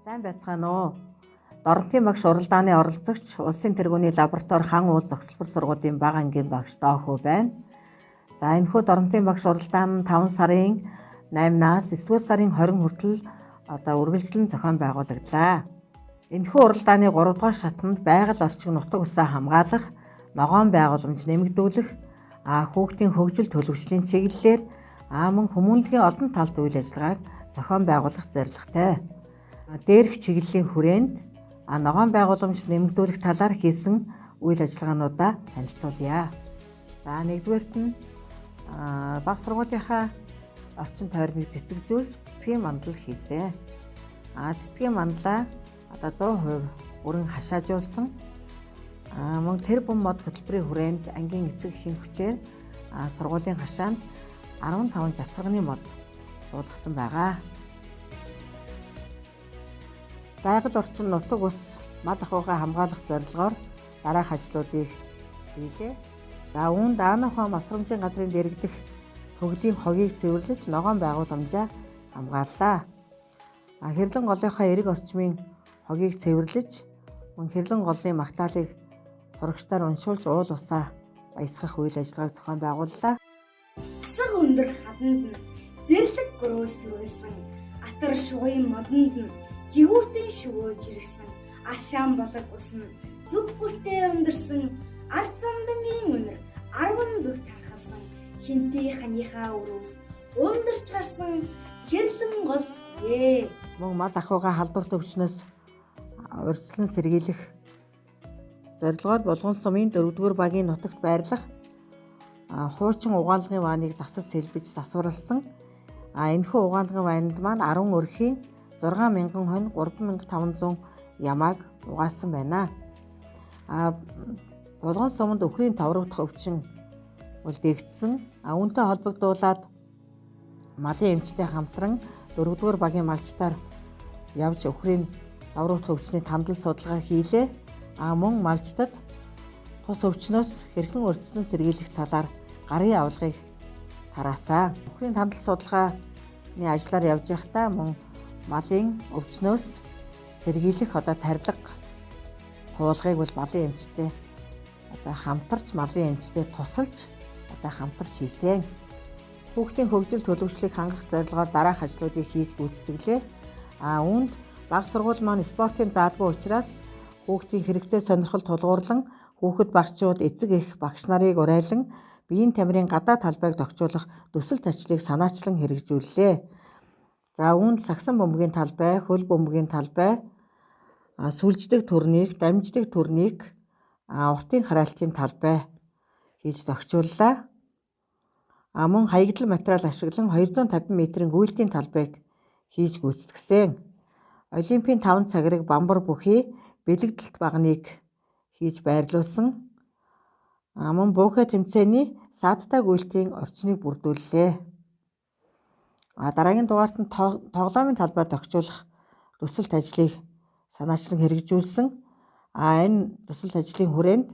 Сайн байцгаана уу? Дорнотын багш уралдааны оролцогч Улсын тэргүүний лаборатори хан уул зохицлбор сургуулийн бага ангийн багш Доохөө байна. За энэхүү Дорнотын багш уралдаан нь 5 сарын 8-наас 9-р сарын 20 хүртэл үргэлжлэн зохион байгуулагдлаа. Энэхүү уралдааны 3 дугаар шатанд байгаль орчин нутаг усаа хамгаалах, ногоон байгууламж нэмэгдүүлэх, хүүхдийн хөгжил төлөвшлийн чиглэлээр мөн хүмүүнлэгийн олон талт үйл ажиллагааг зохион байгуулах зорилготой. Дээрх чиглэлийн хүрээнд ногоон байгууламж нэмэгдүүлэх талаар хийсэн үйл ажиллагаануудаа танилцуулъя. За нэгдүгээрт нь бага сургуулийнхаа орчин тойрныг цэцэгжүүлж цэцгийн мандал хийсэн. Цэцгийн мандлаа 100% бүрэн хашаажуулсан. Мөн тэр бум мод хөтөлбөрийн хүрээнд ангийн эцэг эхийн хүчээр сургуулийн хашаанд 15 засварганы мод суулгасан байгаа. Байгаль орчин нутаг ус мал ахуйгаа хамгаалах зорилгоор дараах ажлуудыг хийлээ. За үүнд Аанахаа масрамжийн газрын дэргэдэх төглийн хогийг цэвэрлэж ногоон байгууламжаа хамгааллаа. Хэрлэн голынхаа эрэг орчмын хогийг цэвэрлэж мөн хэрлэн голын магтаалыг сурагчдаар уншуулж уул усаа баясгах үйл ажиллагааг зохион байгууллаа. Асар өндөр хаданд нь зэрлэг гөрөөсрүүлсэн атар шугын модонд нь жигүүртэн шөгөө жиргсэн ашаан болог усна зүг бүртээ өндөрсөн ард замдангийн өнөр 10 зүг тархасан хинтээ ханыхаа өрөөс ундарч харсан хэрлэн гол ээ. Мөн мал ахуйгаа халдвар төвчнөөс урьдчилан сэргийлэх зорилгоор Булган сумын 4-р багийн нутагт байрлах хуучин угаалгын вааныг засал сэлбэж засварлсан. Энэхүү угаалгын ваанд маань 10 өрхийн 6000 хонь 3500 ямааг угаасан байна. Булган суманд өхрийн товрогдох өвчин дэгдсэн. Үүнтэй холбогдуулаад малын эмчтэй хамтран 4-р багийн малчтаар явж өхрийн товрогдох өвчний тандал судалгаа хийлээ. Мөн малчтад тус өвчнөөс хэрхэн урьдчилан сэргийлэх талаар гарын авлагыг тараасан. Өхрийн тандал судалгааны ажлаар явж байхдаа мөн малын өвчнөөс сэргийлэх тарилга хуулгыг бол малын эмчтэй хамтарч малын эмчтэй тусалж хамтарч хийсэн. Хүүхдийн хөгжил төлөвшлийг хангах зорилгоор дараах ажлуудыг хийж гүйцэтгэлээ. Үүнд бага сургууль маань спортын заадгүй учраас хүүхдийн хэрэгцээ сонирхол тулгуурлан хүүхэд багчууд эцэг эх багш нарыг урайлан биеийн тамирын гадаа талбайг тохижуулах төсөл тачлыг санаачлан хэрэгжүүллээ. За үүнд сагсан бөмбөгийн талбай, хөл бөмбөгийн талбай, сүлждэг төрнийг, дамждаг төрнийг, уртын хараалтын талбай хийж тохижууллаа. Мөн хаягдал материал ашиглан 250 м-ийн гүйлтийн талбайг хийж гүйцэтгсэн. Олимпийн 5 цагрыг бамбар бүхий бэлэгдэлт багныг хийж байрлуулсан. Мөн буухай тэмцээний саадтай гүйлтийн орчныг бүрдүүллээ. Дараагийн дугаарт нь тоглоомын талбай тохижуулах төсөлт ажлыг санаачлан хэрэгжүүлсэн. Энэ төсөлт ажлын хүрээнд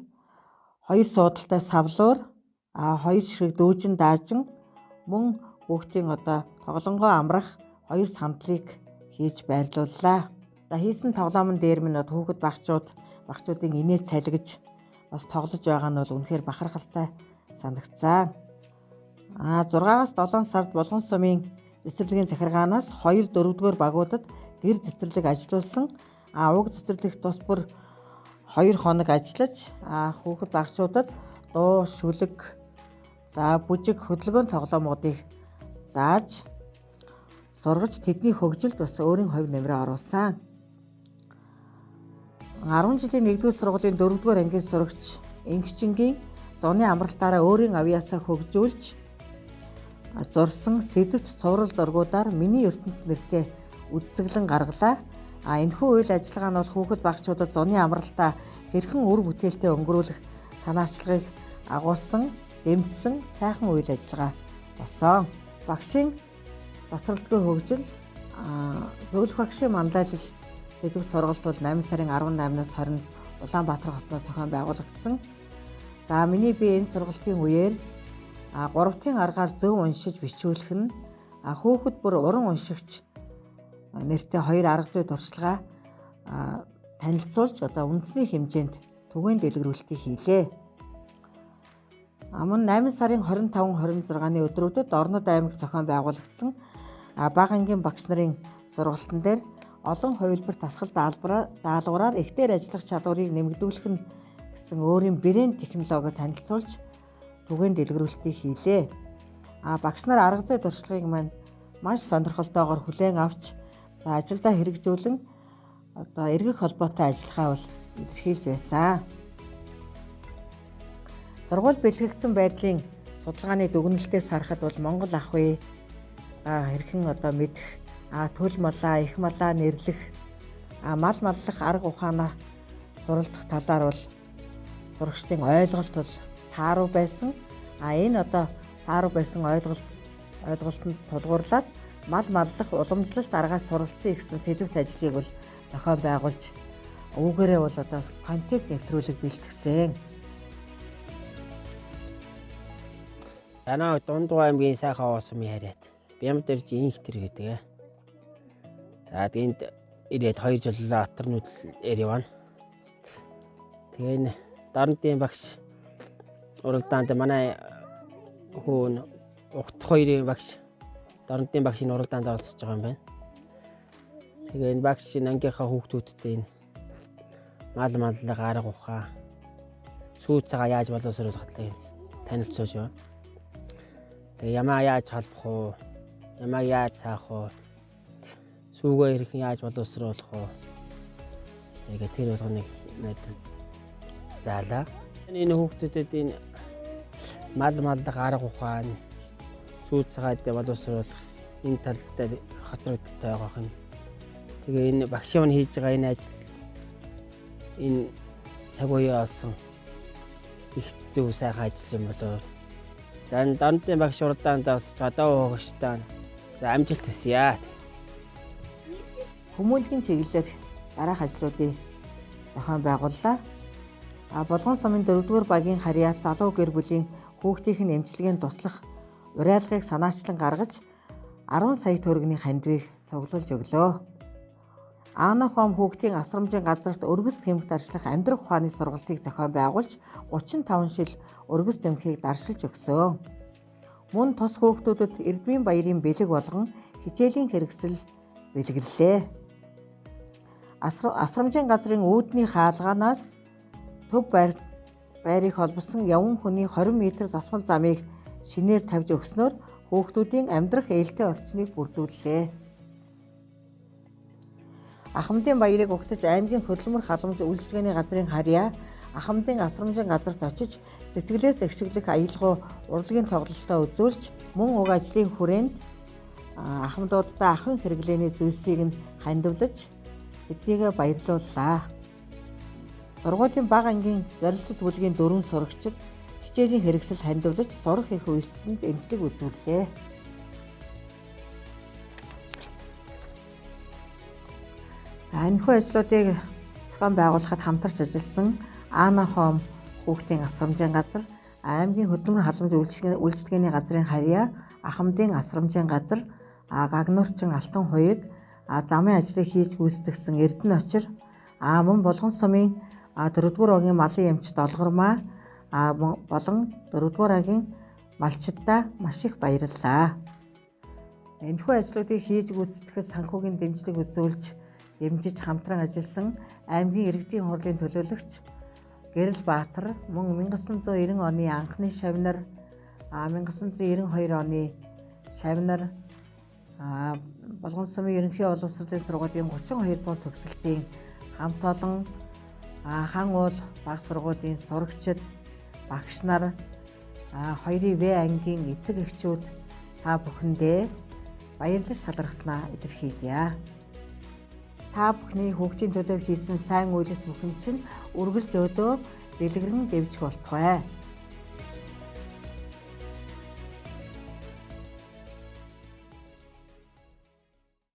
2 суудалтай савлуур, 2 ширхэг дүүжин даажин мөн хүүхдийн тоглонгоо амрах 2 сандлыг хийж байрлууллаа. Хийсэн тоглоомн дээр минь хүүхэд багчуудын инээ цалгиж бас тоглож байгаа нь бол үнэхээр бахархалтай санагдсан. 6-аас 7 сард Булган сумын цэцэрлэгийн захиргаанаас 2-4-р багуудад гэр цэцэрлэг ажиллуулсан. Уг цэцэрлэгт тус бүр 2 хоног ажиллаж хүүхэд багчуудад дуу, шүлэг, бүжиг, хөдөлгөөний тоглоомуудыг зааж сургаж тэдний хөгжилд бас өөрийн хувь нэмрээ оруулсан. 10 жилийн 1-р сургуулийн 4-р ангийн сурагч Ингчингийн зуны амралтаараа өөрийн авьяасаа хөгжүүлж зурсан сэдэвт цуврал зургуудаар миний ертөнц нэртэй үздэглэн гаргалаа. Энэхүү үйл ажиллагаа нь бол хүүхэд багчуудад зуны амралтаа хэрхэн үр бүтээлтэй өнгөрүүлэх санаачлагыг агуулсан, дэмжсэн сайхан үйл ажиллагаа болсон. Багшийн босролтгүй хөгжил зөвлөх багшийн манлайлал сэдвэх сургалт бол 8 сарын 18-наас 20-нд Улаанбаатар хотноо зохион байгуулагдсан. Миний би энэ сургалтын үеэр 3-ын аргаар зөв уншиж бичүүлэх нь хүүхэд бүр уран уншигч нэртэй 2 арга зүй туршлагаа танилцуулж одоо үндэсний хэмжээнд түгээн дэлгэрүүлэлтийг хийлээ. Мөн 8 сарын 25-26-ны өдрүүдэд Орнод аймагт зохион байгуулагдсан бага ангийн багш нарын сургалтын дээр олон хувилбар тасгал даалгавраар ихтэй ажиллах чадварыг нэмэгдүүлэх нь гэсэн өөрийн брэнд технологи танилцуулж түгээн дэлгэрүүлэлтийг хийлээ. Багш нар арга зүй туршлагыг маань маш сонирхолтойгоор хүлээн авч ажилдаа хэрэгжүүлэн одоо эргэх холбоотой ажиллахаа бол илэрхийлж байсан. Сургууль бэлтгэгдсэн байдлын судалгааны дүгнэлтээс харахад бол Монгол ах үе хэрхэн одоо мэдэх төл малаа, их малаа нэрлэх, мал маллах арга ухаанаа суралцах талаар бол сурагчдын ойлголт бол тааруу байсан. Энэ одоо тааруу байсан ойлголтод тулгуурлаад мал маллах уламжлалт аргаас суралцъя гэсэн сэдвт ажлыг бол зохион байгуулж үүгээрээ бол одоо контент нэвтрүүлэг бэлтгэсэн. Танаа Дундгой аймгийн сайхан оосмын харьяат Бямдэрж инхтэр гэдэг. За тэнд ирээд 2 жил атар нүүдэл явна. Тэгээ дарамтын багш уралдаанд манай хүн ухт 2-ын багш дарамтын багшийн уралдаанд оролцож байгаа юм байна. Тэгээ энэ багш ангийнхаа хүүхдүүдтэй энэ мал маллага арга ухаан сүү цагаа яаж боловсруулах талыг танилцуулж байна. Тэгээ ямаа яаж халбах уу? Ямаа яаж цаах уу? Сүүгээ хэрхэн яаж боловсруулах уу? Тэгээ тэр болгоныг надад заалаа. Энэ хүүхдүүдэд энэ мал маллага арга ухаан сүү цагаад боловсруулах энэ тал дээр хотрогдтой байгаа юм. Тэгээ энэ багшийн маань хийж байгаа энэ ажил энэ цаг үеийн олсон их зөв сайхан ажил юм болоо. За энэ дарамтын багш уралдаанд олсож одоо багштай амжилт хүсье. Хүмүүнлэгийн чиглэлээр дараах ажлуудыг зохион байгууллаа. Болгон сумын 4-р багийн харьяат залуу гэр бүлийн хүүхдийн эмчилгээнд туслах уриалгыг санаачлан гаргаж 10 сая төгрөгийн хандвийг цуглуулж өглөө. Аанахом хүүхдийн асрамжийн газарт өргөс тэмхэгт ажиллах амьдрах ухааны сургалтыг зохион байгуулж 35 шил өргөс тэмхгийг даршилж өгсөн. Мөн тус хүүхдүүдэд Эрдмийн баярын бэлэг болгон хичээлийн хэрэгсэл бэлгэллээ. Асрамжийн газрын үүдний хаалганаас төв байрыг холбосон явган хүний 20 м засмал замыг шинээр тавьж өгснөөр хүүхдүүдийн амьдрах ээлтэй орчныг бүрдүүллээ. Ахмадын баярыг угтаж аймгийн хөдөлмөр халамж үйлчилгээний газрын харьяа Ахмадын асрамжийн газарт очиж сэтгэлээс экшиглэх аялгау урлагийн тоглолтоо үзүүлж мөн уг ажлын хүрээнд ахмадуудаа ахын хэрэглээний зүйлсийг нь хандивлаж тэднийг баярлууллаа. Сургуулийн бага ангийн зорилттой бүлгийн 4 сурагчид хичээлийн хэрэгсэл хандивлаж сурах их үйлсэнд эмчлэг үзүүллээ. Энэхүү ажлуудыг зохион байгуулахад хамтарч ажилласан Аанахом хүүхдийн асрамжийн газар, аймгийн хөдөлмөр халамж үйлчилгээний газрын харьяа, Ахмадын асрамжийн газар, Гагнуурчин алтан хуйг, замын ажлыг хийж гүйцэтгэсэн Эрдэнэ очир, мөн Болгон сумын 4-р багийн малын эмч Долгормаа болон 4-р багийн малчидаа маш их баярлалаа. Энэхүү ажлуудыг хийж гүйцэтгэхэд санхүүгийн дэмжлэг үзүүлж дэмжиж хамтран ажилласан аймгийн иргэдийн хурлын төлөөлөгч Гэрэл Баатар, мөн 1990 оны анхны шавнар, 1992 оны шавнар, Болгон сумын ерөнхий боловсролын сургуулийн 32 дугаар төгсөлтийн хамт олон хан уул баг сургуулийн сурагчид, багш нар, 2-ын В ангийн эцэг эхчүүд та бүхэндээ баярлаж талархснаа илэрхийлье. Та бүхний хүүхдийн төлөө хийсэн сайн үйлс бүхэн чинь үргэлж өдөө дэлгэрэн дэвжих болтугай.